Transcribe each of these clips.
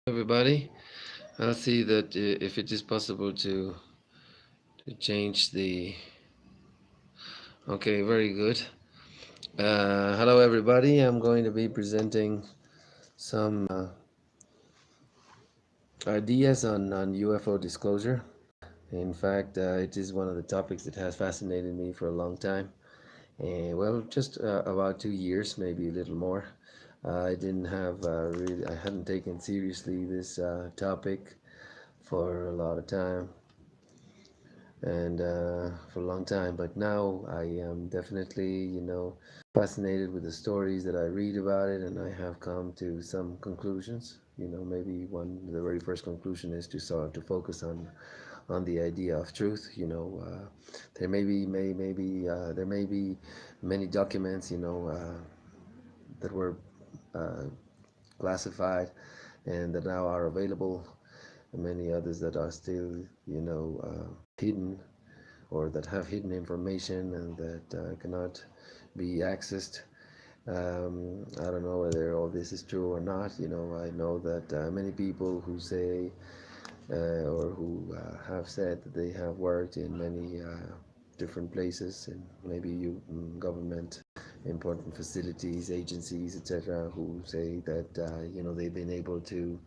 Everybody, I'll see that if it is possible to change the. Okay, very good. Hello, everybody. I'm going to be presenting some ideas on UFO disclosure. In fact, it is one of the topics that has fascinated me for a long time. And well, just about 2 years, maybe a little more. I didn't have really, I hadn't taken seriously this topic for a lot of time. And for a long time, but now I am definitely, fascinated with the stories that I read about it, and I have come to some conclusions. Maybe the very first conclusion is to sort of to focus on the idea of truth. There may be many documents, that were uh, classified and that now are available, and many others that are still, hidden, or that have hidden information and that cannot be accessed. I don't know whether all this is true or not. I know that many people who say or who have said that they have worked in many different places, and maybe government important facilities, agencies, etc., who say that they've been able to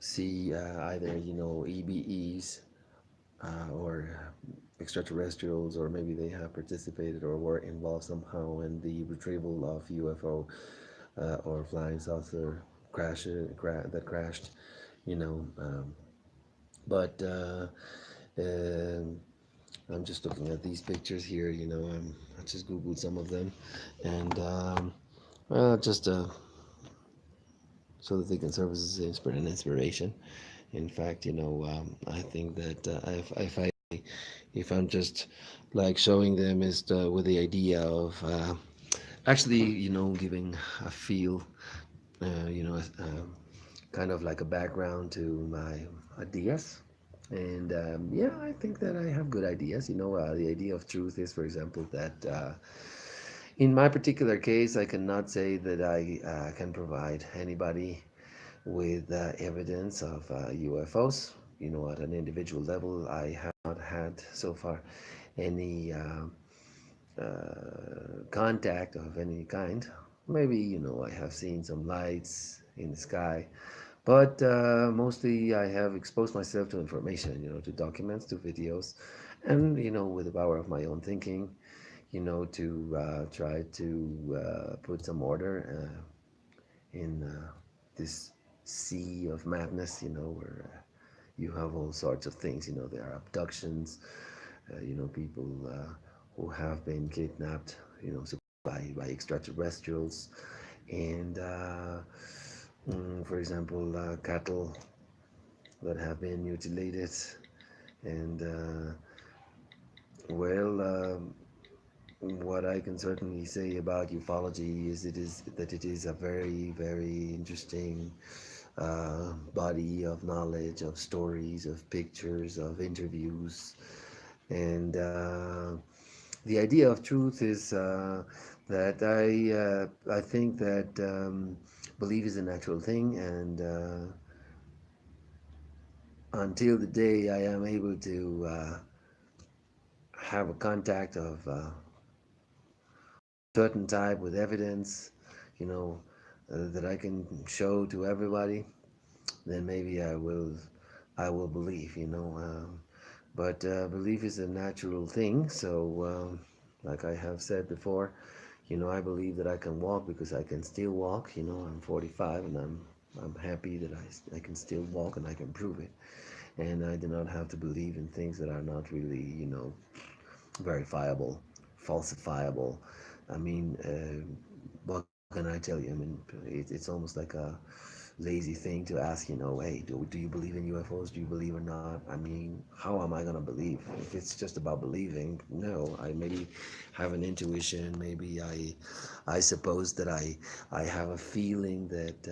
see either EBEs or extraterrestrials, or maybe they have participated or were involved somehow in the retrieval of UFO or flying saucer that crashed, you know. But um, I'm just looking at these pictures here, I just Googled some of them, and just so that they can serve as an inspiration. In fact, I think that if I'm just like showing them is with the idea of actually, giving a feel, kind of like a background to my ideas. And yeah, I think that I have good ideas. The idea of truth is, for example, that in my particular case, I cannot say that I can provide anybody with evidence of UFOs. At an individual level, I have not had so far any contact of any kind. Maybe, I have seen some lights in the sky, but mostly I have exposed myself to information, to documents, to videos, and, with the power of my own thinking, to try to put some order in this sea of madness, where you have all sorts of things. There are abductions, people who have been kidnapped, by extraterrestrials, and for example, cattle that have been mutilated, and well, what I can certainly say about ufology is it is a very, very interesting body of knowledge, of stories, of pictures, of interviews, and the idea of truth is that I think that belief is a natural thing, and until the day I am able to have a contact of certain type with evidence, that I can show to everybody, then maybe I will believe, but belief is a natural thing. So, like I have said before, I believe that I can walk because I can still walk. I'm 45, and I'm happy that I can still walk, and I can prove it. And I do not have to believe in things that are not really, verifiable, falsifiable. I mean, what can I tell you? I mean, it's almost like a lazy thing to ask, hey, do you believe in UFOs? Do you believe or not? I mean, how am I going to believe? If it's just about believing, no. I maybe have an intuition. Maybe I suppose that I have a feeling that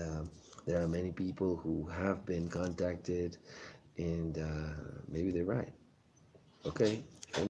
there are many people who have been contacted, and maybe they're right. Okay,